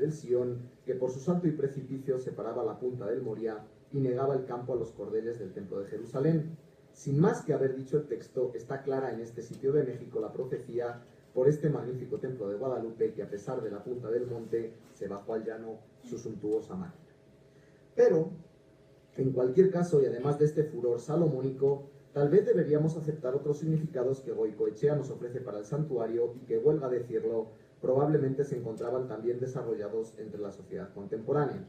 del Sion, que por su salto y precipicio separaba la punta del Moria y negaba el campo a los cordeles del templo de Jerusalén. Sin más que haber dicho el texto, está clara en este sitio de México la profecía por este magnífico templo de Guadalupe, que a pesar de la punta del monte, se bajó al llano su suntuosa máquina. Pero, en cualquier caso, y además de este furor salomónico, tal vez deberíamos aceptar otros significados que Goicoechea nos ofrece para el santuario y que, huelga decirlo, probablemente se encontraban también desarrollados entre la sociedad contemporánea.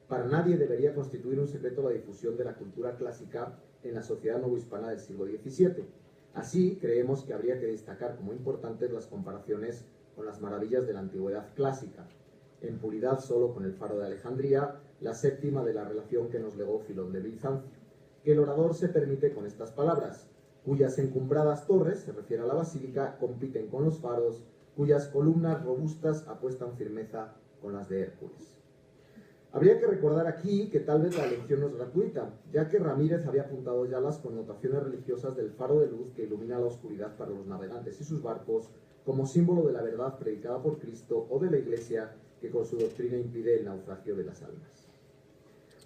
Para nadie debería constituir un secreto la difusión de la cultura clásica en la sociedad novohispana del siglo XVII. Así, creemos que habría que destacar como importantes las comparaciones con las maravillas de la antigüedad clásica, en puridad solo con el Faro de Alejandría, la séptima de la relación que nos legó Filón de Bizancio, que el orador se permite con estas palabras, cuyas encumbradas torres, se refiere a la basílica, compiten con los faros, cuyas columnas robustas apuestan firmeza con las de Hércules. Habría que recordar aquí que tal vez la elección no es gratuita, ya que Ramírez había apuntado ya las connotaciones religiosas del faro de luz que ilumina la oscuridad para los navegantes y sus barcos, como símbolo de la verdad predicada por Cristo o de la Iglesia que con su doctrina impide el naufragio de las almas.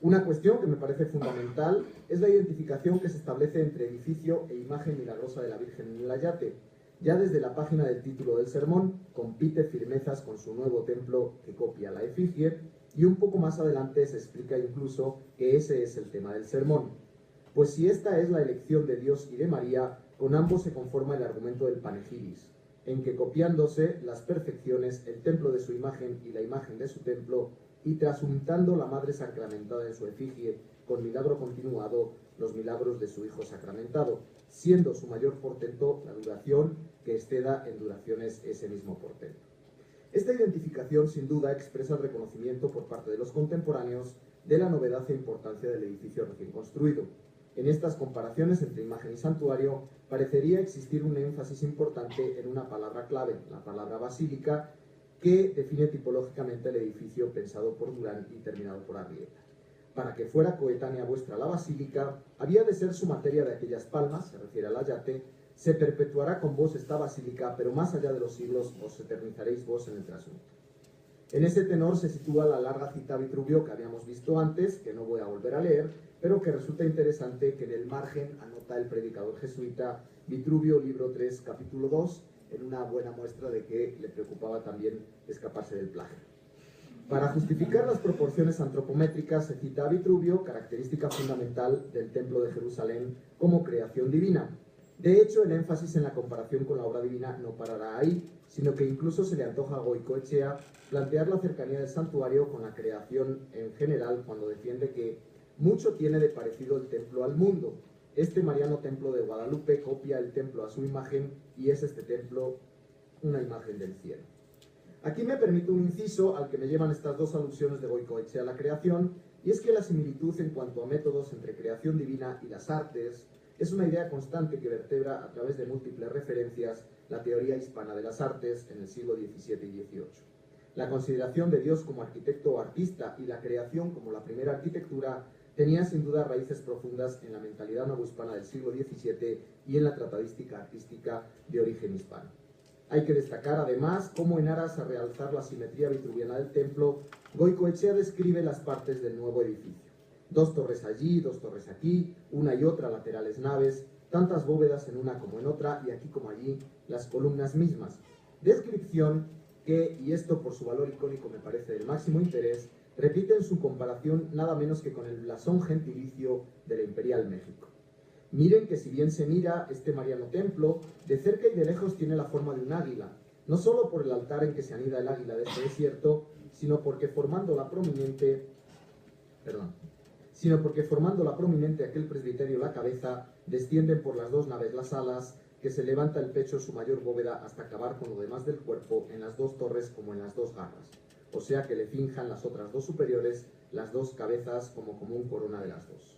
Una cuestión que me parece fundamental es la identificación que se establece entre edificio e imagen milagrosa de la Virgen en el Ayate. Ya desde la página del título del sermón, compite firmezas con su nuevo templo que copia la efigie, y un poco más adelante se explica incluso que ese es el tema del sermón. Pues si esta es la elección de Dios y de María, con ambos se conforma el argumento del panegiris, en que copiándose las perfecciones, el templo de su imagen y la imagen de su templo, y trasuntando la Madre sacramentada en su efigie con milagro continuado, los milagros de su Hijo sacramentado, siendo su mayor portento la duración que exceda en duraciones ese mismo portento. Esta identificación, sin duda, expresa el reconocimiento por parte de los contemporáneos de la novedad e importancia del edificio recién construido. En estas comparaciones entre imagen y santuario, parecería existir un énfasis importante en una palabra clave, la palabra basílica, que define tipológicamente el edificio pensado por Durán y terminado por Arrieta. Para que fuera coetánea vuestra la basílica, había de ser su materia de aquellas palmas, se refiere al Ayate, se perpetuará con vos esta basílica, pero más allá de los siglos os eternizaréis vos en el trasunto. En ese tenor se sitúa la larga cita a Vitruvio que habíamos visto antes, que no voy a volver a leer, pero que resulta interesante que en el margen anota el predicador jesuita Vitruvio, libro 3, capítulo 2, en una buena muestra de que le preocupaba también escaparse del plagio. Para justificar las proporciones antropométricas se cita a Vitruvio, característica fundamental del Templo de Jerusalén como creación divina. De hecho, el énfasis en la comparación con la obra divina no parará ahí, sino que incluso se le antoja a Goicoechea plantear la cercanía del santuario con la creación en general cuando defiende que mucho tiene de parecido el templo al mundo. Este mariano templo de Guadalupe copia el templo a su imagen y es este templo una imagen del cielo. Aquí me permito un inciso al que me llevan estas dos alusiones de Goicoechea a la creación, y es que la similitud en cuanto a métodos entre creación divina y las artes es una idea constante que vertebra a través de múltiples referencias la teoría hispana de las artes en el siglo XVII y XVIII. La consideración de Dios como arquitecto o artista y la creación como la primera arquitectura tenía sin duda raíces profundas en la mentalidad novohispana del siglo XVII y en la tratadística artística de origen hispano. Hay que destacar además cómo en aras a realzar la simetría vitruviana del templo, Goicoechea describe las partes del nuevo edificio. 2 torres allí, 2 torres aquí, una y otra laterales naves, tantas bóvedas en una como en otra, y aquí como allí, las columnas mismas. Descripción que, y esto por su valor icónico me parece del máximo interés, repite en su comparación nada menos que con el blasón gentilicio de la Imperial México. Miren que si bien se mira este mariano templo, de cerca y de lejos tiene la forma de un águila, no solo por el altar en que se anida el águila de este desierto, sino porque formando la prominente aquel presbiterio la cabeza, descienden por las 2 naves las alas, que se levanta el pecho su mayor bóveda hasta acabar con lo demás del cuerpo en las 2 torres como en las 2 garras, o sea que le finjan las otras 2 superiores, las 2 cabezas como común corona de las 2.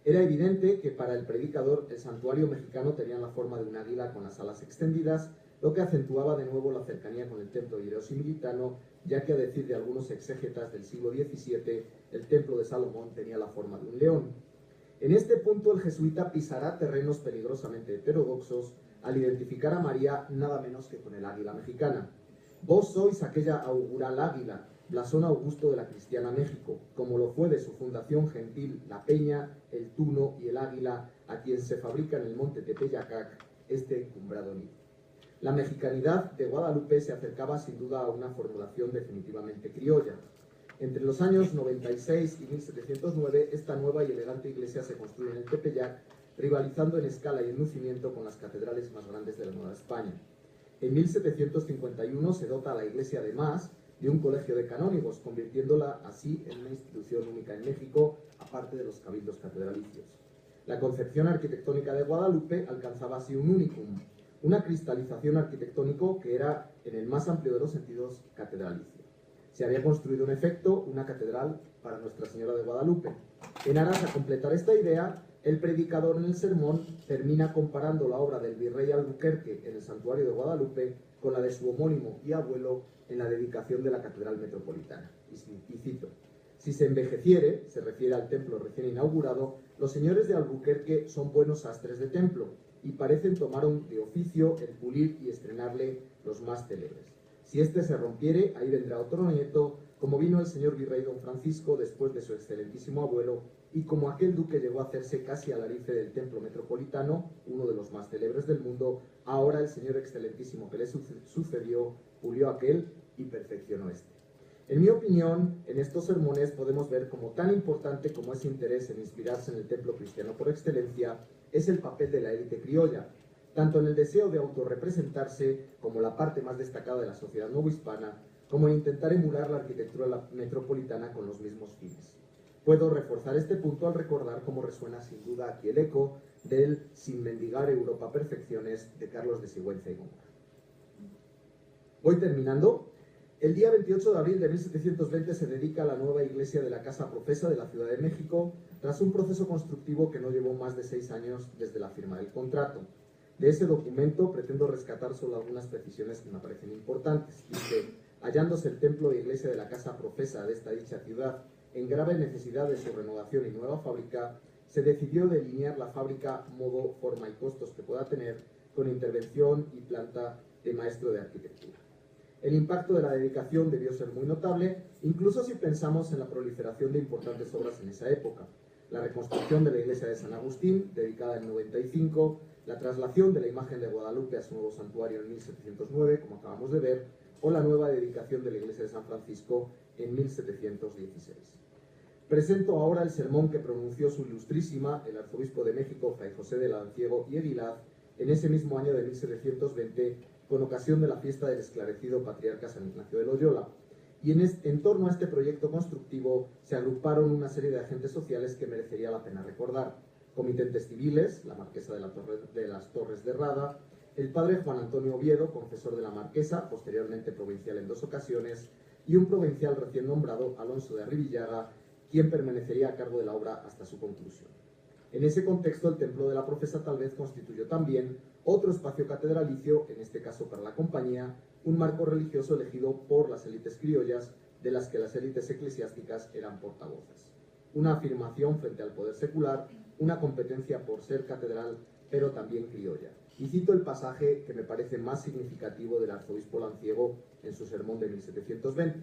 Era evidente que para el predicador el santuario mexicano tenía la forma de un águila con las alas extendidas, lo que acentuaba de nuevo la cercanía con el templo hierosimilitano, ya que a decir de algunos exégetas del siglo XVII, el templo de Salomón tenía la forma de un león. En este punto el jesuita pisará terrenos peligrosamente heterodoxos al identificar a María nada menos que con el águila mexicana. Vos sois aquella augural águila, blasón augusto de la cristiana México, como lo fue de su fundación gentil la Peña, el Tuno y el Águila, a quien se fabrica en el monte Tepeyacac este encumbrado nido. La mexicanidad de Guadalupe se acercaba sin duda a una formulación definitivamente criolla. Entre los años 96 y 1709, esta nueva y elegante iglesia se construye en el Tepeyac, rivalizando en escala y en lucimiento con las catedrales más grandes de la Nueva España. En 1751 se dota a la iglesia además de un colegio de canónigos, convirtiéndola así en una institución única en México, aparte de los cabildos catedralicios. La concepción arquitectónica de Guadalupe alcanzaba así un unicum, una cristalización arquitectónico que era, en el más amplio de los sentidos, catedralicio. Se había construido en efecto una catedral para Nuestra Señora de Guadalupe. En aras a completar esta idea, el predicador en el sermón termina comparando la obra del virrey Albuquerque en el santuario de Guadalupe con la de su homónimo y abuelo en la dedicación de la catedral metropolitana. Y cito: si se envejeciere, se refiere al templo recién inaugurado, los señores de Albuquerque son buenos sastres de templo y parecen tomar de oficio el pulir y estrenarle los más célebres. Si éste se rompiere, ahí vendrá otro nieto, como vino el señor virrey don Francisco después de su excelentísimo abuelo, y como aquel duque llegó a hacerse casi alarife del templo metropolitano, uno de los más célebres del mundo, ahora el señor excelentísimo que le sucedió pulió aquel y perfeccionó este. En mi opinión, en estos sermones podemos ver como tan importante como ese interés en inspirarse en el templo cristiano por excelencia es el papel de la élite criolla, tanto en el deseo de autorrepresentarse como la parte más destacada de la sociedad novohispana, como en intentar emular la arquitectura metropolitana con los mismos fines. Puedo reforzar este punto al recordar cómo resuena sin duda aquí el eco del "Sin mendigar Europa perfecciones" de Carlos de Sigüenza y Góngora. Voy terminando. El día 28 de abril de 1720 se dedica a la nueva iglesia de la Casa Profesa de la Ciudad de México, tras un proceso constructivo que no llevó más de 6 años desde la firma del contrato. De ese documento pretendo rescatar solo algunas precisiones que me parecen importantes. Dice: hallándose el templo e iglesia de la Casa Profesa de esta dicha ciudad en grave necesidad de su renovación y nueva fábrica, se decidió delinear la fábrica, modo, forma y costos que pueda tener, con intervención y planta de maestro de arquitectura. El impacto de la dedicación debió ser muy notable, incluso si pensamos en la proliferación de importantes obras en esa época. La reconstrucción de la iglesia de San Agustín, dedicada en 95, la traslación de la imagen de Guadalupe a su nuevo santuario en 1709, como acabamos de ver, o la nueva dedicación de la iglesia de San Francisco en 1716. Presento ahora el sermón que pronunció su ilustrísima, el arzobispo de México, Fray José de Lanciego y Aguilar, en ese mismo año de 1720, con ocasión de la fiesta del esclarecido patriarca San Ignacio de Loyola. Y en torno a este proyecto constructivo se agruparon una serie de agentes sociales que merecería la pena recordar: comitentes civiles, la marquesa de las Torres de Rada, el padre Juan Antonio Oviedo, confesor de la marquesa, posteriormente provincial en 2 ocasiones, y un provincial recién nombrado, Alonso de Arribillaga, quien permanecería a cargo de la obra hasta su conclusión. En ese contexto, el templo de la Profesa tal vez constituyó también otro espacio catedralicio, en este caso para la compañía, un marco religioso elegido por las élites criollas, de las que las élites eclesiásticas eran portavoces. Una afirmación frente al poder secular, una competencia por ser catedral, pero también criolla. Y cito el pasaje que me parece más significativo del arzobispo Lanciego en su sermón de 1720.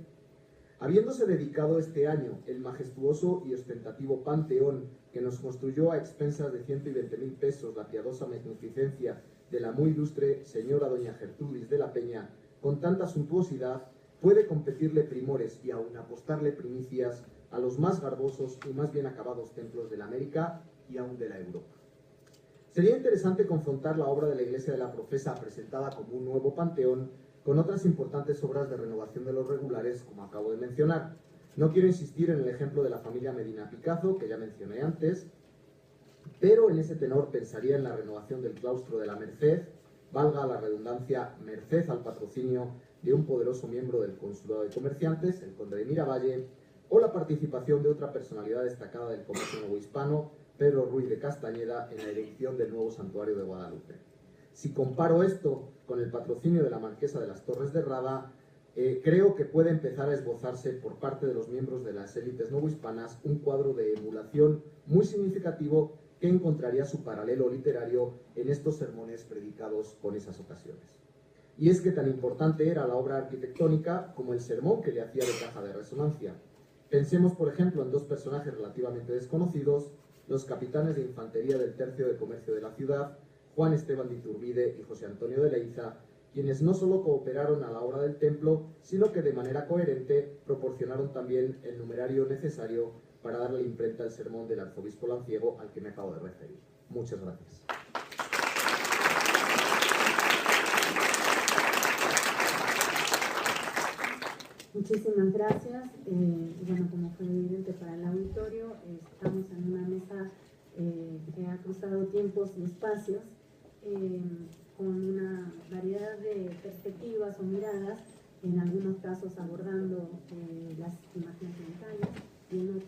Habiéndose dedicado este año el majestuoso y ostentativo panteón que nos construyó a expensas de 120,000 pesos la piadosa magnificencia de la muy ilustre señora doña Gertrudis de la Peña, con tanta suntuosidad, puede competirle primores y aun apostarle primicias a los más garbosos y más bien acabados templos de la América y aun de la Europa. Sería interesante confrontar la obra de la iglesia de la Profesa, presentada como un nuevo panteón, con otras importantes obras de renovación de los regulares, como acabo de mencionar. No quiero insistir en el ejemplo de la familia Medina Picazo, que ya mencioné antes, pero en ese tenor pensaría en la renovación del claustro de la Merced, valga la redundancia, merced al patrocinio de un poderoso miembro del Consulado de Comerciantes, el conde de Miravalle, o la participación de otra personalidad destacada del comercio novohispano, Pedro Ruiz de Castañeda, en la erección del nuevo santuario de Guadalupe. Si comparo esto con el patrocinio de la marquesa de las Torres de Rada, creo que puede empezar a esbozarse por parte de los miembros de las élites novohispanas un cuadro de emulación muy significativo que encontraría su paralelo literario en estos sermones predicados con esas ocasiones. Y es que tan importante era la obra arquitectónica como el sermón que le hacía de caja de resonancia. Pensemos, por ejemplo, en dos personajes relativamente desconocidos, los capitanes de infantería del Tercio de Comercio de la ciudad, Juan Esteban de Iturbide y José Antonio de Leiza, quienes no solo cooperaron a la obra del templo, sino que de manera coherente proporcionaron también el numerario necesario para darle imprenta al sermón del arzobispo Lanciego al que me acabo de referir. Muchas gracias. Muchísimas gracias. Bueno, como fue evidente para el auditorio, estamos en una mesa que ha cruzado tiempos y espacios con una variedad de perspectivas o miradas, en algunos casos abordando las imágenes mentales y en otros